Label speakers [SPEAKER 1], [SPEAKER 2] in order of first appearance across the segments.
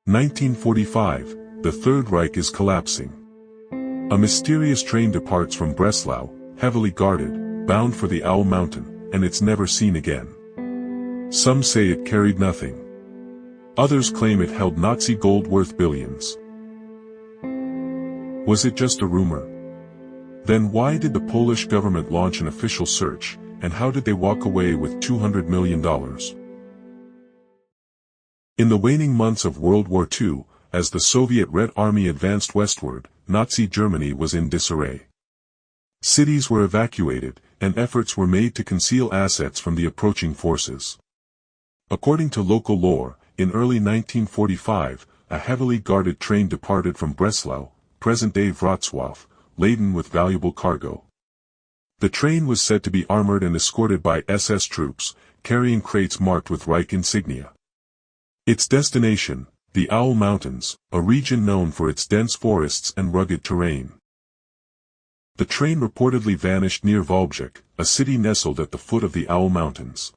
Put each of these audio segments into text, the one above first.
[SPEAKER 1] 1945, the Third Reich is collapsing. A mysterious train departs from Breslau, heavily guarded, bound for the Owl Mountain, and it's never seen again. Some say it carried nothing. Others claim it held Nazi gold worth billions. Was it just a rumor? Then why did the Polish government launch an official search, and how did they walk away with $200 million? In the waning months of World War II, as the Soviet Red Army advanced westward, Nazi Germany was in disarray. Cities were evacuated, and efforts were made to conceal assets from the approaching forces. According to local lore, in early 1945, a heavily guarded train departed from Breslau, present-day Wrocław, laden with valuable cargo. The train was said to be armored and escorted by SS troops, carrying crates marked with Reich insignia. Its destination, the Owl Mountains, a region known for its dense forests and rugged terrain. The train reportedly vanished near Wałbrzych, a city nestled at the foot of the Owl Mountains.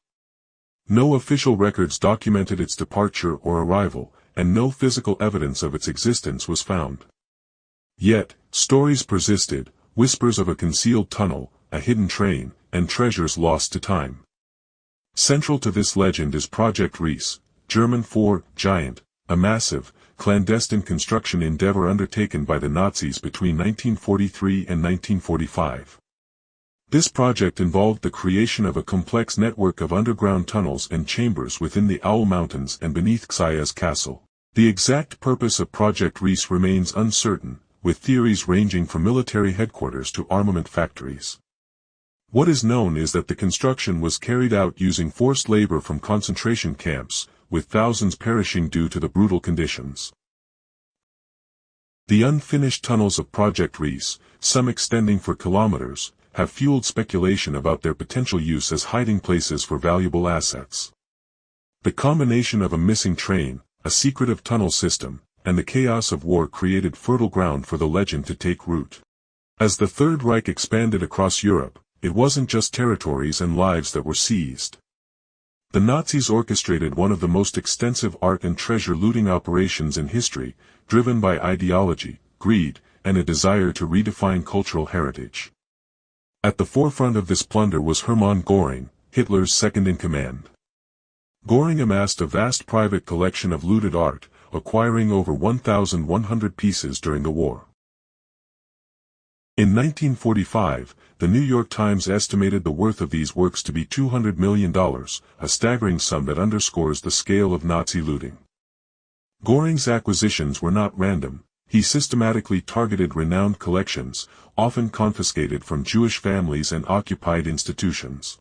[SPEAKER 1] No official records documented its departure or arrival, and no physical evidence of its existence was found. Yet, stories persisted, whispers of a concealed tunnel, a hidden train, and treasures lost to time. Central to this legend is Project Riese, German for giant, a massive, clandestine construction endeavor undertaken by the Nazis between 1943 and 1945. This project involved the creation of a complex network of underground tunnels and chambers within the Owl Mountains and beneath Ksia's castle. The exact purpose of Project Riese remains uncertain, with theories ranging from military headquarters to armament factories. What is known is that the construction was carried out using forced labor from concentration camps, with thousands perishing due to the brutal conditions. The unfinished tunnels of Project Riese, some extending for kilometers, have fueled speculation about their potential use as hiding places for valuable assets. The combination of a missing train, a secretive tunnel system, and the chaos of war created fertile ground for the legend to take root. As the Third Reich expanded across Europe, it wasn't just territories and lives that were seized. The Nazis orchestrated one of the most extensive art and treasure looting operations in history, driven by ideology, greed, and a desire to redefine cultural heritage. At the forefront of this plunder was Hermann Göring, Hitler's second-in-command. Göring amassed a vast private collection of looted art, acquiring over 1,100 pieces during the war. In 1945, the New York Times estimated the worth of these works to be $200 million, a staggering sum that underscores the scale of Nazi looting. Göring's acquisitions were not random. He systematically targeted renowned collections, often confiscated from Jewish families and occupied institutions.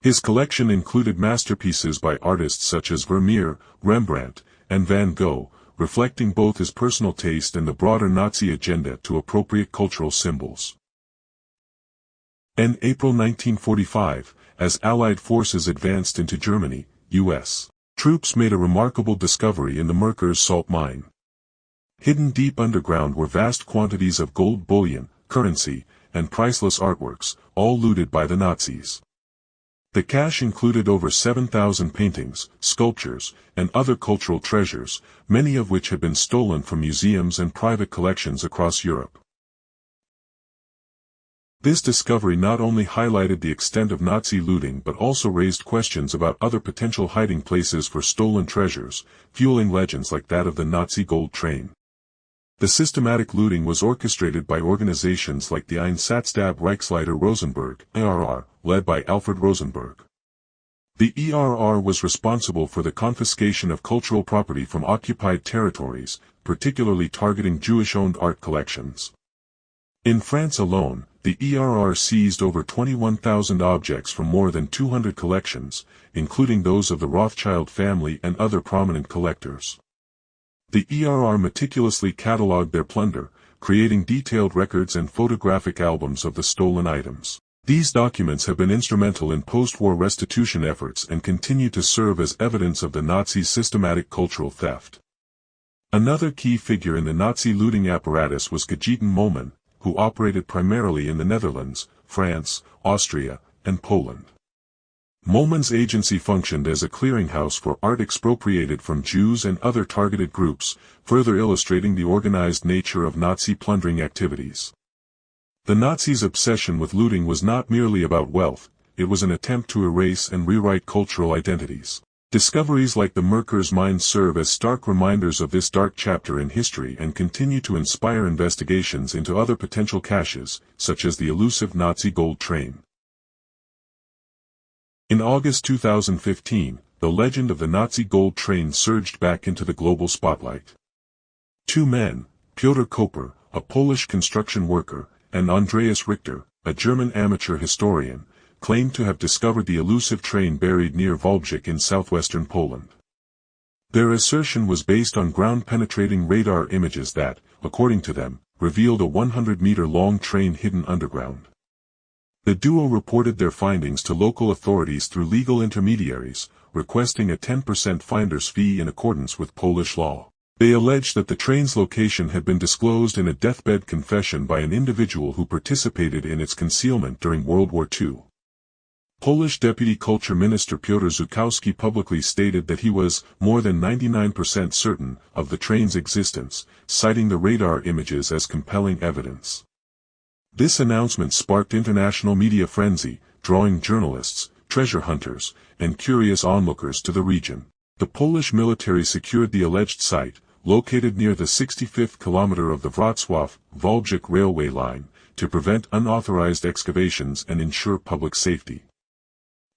[SPEAKER 1] His collection included masterpieces by artists such as Vermeer, Rembrandt, and Van Gogh, reflecting both his personal taste and the broader Nazi agenda to appropriate cultural symbols. In April 1945, as Allied forces advanced into Germany, U.S. troops made a remarkable discovery in the Merkers salt mine. Hidden deep underground were vast quantities of gold bullion, currency, and priceless artworks, all looted by the Nazis. The cache included over 7,000 paintings, sculptures, and other cultural treasures, many of which had been stolen from museums and private collections across Europe. This discovery not only highlighted the extent of Nazi looting but also raised questions about other potential hiding places for stolen treasures, fueling legends like that of the Nazi gold train. The systematic looting was orchestrated by organizations like the Einsatzstab Reichsleiter Rosenberg, ERR, led by Alfred Rosenberg. The ERR was responsible for the confiscation of cultural property from occupied territories, particularly targeting Jewish-owned art collections. In France alone, the ERR seized over 21,000 objects from more than 200 collections, including those of the Rothschild family and other prominent collectors. The ERR meticulously catalogued their plunder, creating detailed records and photographic albums of the stolen items. These documents have been instrumental in post-war restitution efforts and continue to serve as evidence of the Nazis' systematic cultural theft. Another key figure in the Nazi looting apparatus was Gejeton Moman, who operated primarily in the Netherlands, France, Austria, and Poland. Mollman's agency functioned as a clearinghouse for art expropriated from Jews and other targeted groups, further illustrating the organized nature of Nazi plundering activities. The Nazis' obsession with looting was not merely about wealth, it was an attempt to erase and rewrite cultural identities. Discoveries like the Merkers mines serve as stark reminders of this dark chapter in history and continue to inspire investigations into other potential caches, such as the elusive Nazi gold train. In August 2015, the legend of the Nazi gold train surged back into the global spotlight. Two men, Piotr Koper, a Polish construction worker, and Andreas Richter, a German amateur historian, claimed to have discovered the elusive train buried near Wałbrzych in southwestern Poland. Their assertion was based on ground-penetrating radar images that, according to them, revealed a 100-meter-long train hidden underground. The duo reported their findings to local authorities through legal intermediaries, requesting a 10% finder's fee in accordance with Polish law. They alleged that the train's location had been disclosed in a deathbed confession by an individual who participated in its concealment during World War II. Polish Deputy Culture Minister Piotr Żukowski publicly stated that he was more than 99% certain of the train's existence, citing the radar images as compelling evidence. This announcement sparked international media frenzy, drawing journalists, treasure hunters, and curious onlookers to the region. The Polish military secured the alleged site, located near the 65th kilometer of the Wrocław-Wałbrzych railway line, to prevent unauthorized excavations and ensure public safety.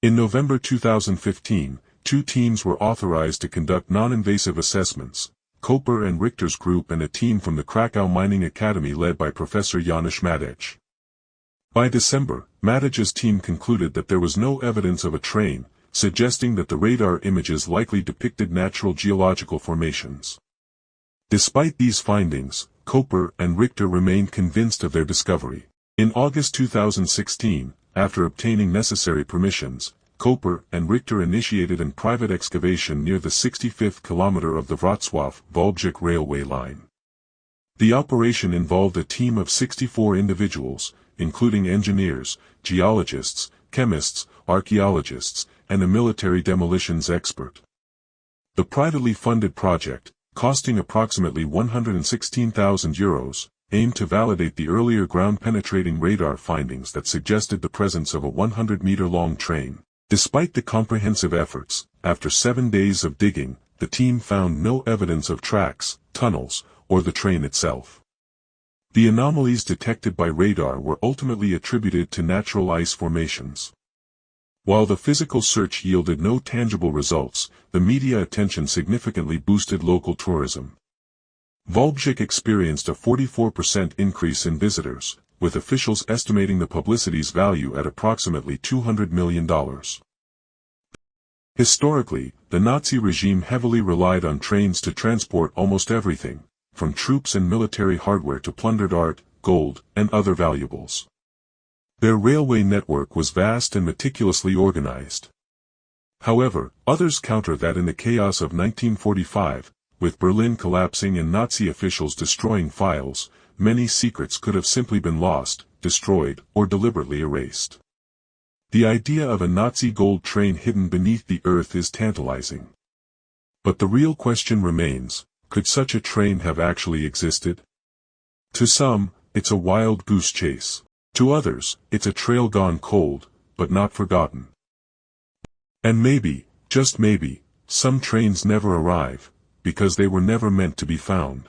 [SPEAKER 1] In November 2015, two teams were authorized to conduct non-invasive assessments, Koper and Richter's group and a team from the Krakow Mining Academy led by Professor Janusz Madej. By December, Madej's team concluded that there was no evidence of a train, suggesting that the radar images likely depicted natural geological formations. Despite these findings, Koper and Richter remained convinced of their discovery. In August 2016, after obtaining necessary permissions, Koper and Richter initiated a private excavation near the 65th kilometer of the Wrocław-Wałbrzych railway line. The operation involved a team of 64 individuals, including engineers, geologists, chemists, archaeologists, and a military demolitions expert. The privately funded project, costing approximately €116,000, aimed to validate the earlier ground-penetrating radar findings that suggested the presence of a 100-meter-long train. Despite the comprehensive efforts, after 7 days of digging, the team found no evidence of tracks, tunnels, or the train itself. The anomalies detected by radar were ultimately attributed to natural ice formations. While the physical search yielded no tangible results, the media attention significantly boosted local tourism. Wałbrzych experienced a 44% increase in visitors, with officials estimating the publicity's value at approximately $200 million. Historically, the Nazi regime heavily relied on trains to transport almost everything, from troops and military hardware to plundered art, gold, and other valuables. Their railway network was vast and meticulously organized. However, others counter that in the chaos of 1945, with Berlin collapsing and Nazi officials destroying files, many secrets could have simply been lost, destroyed, or deliberately erased. The idea of a Nazi gold train hidden beneath the earth is tantalizing. But the real question remains, could such a train have actually existed? To some, it's a wild goose chase. To others, it's a trail gone cold, but not forgotten. And maybe, just maybe, some trains never arrive, because they were never meant to be found.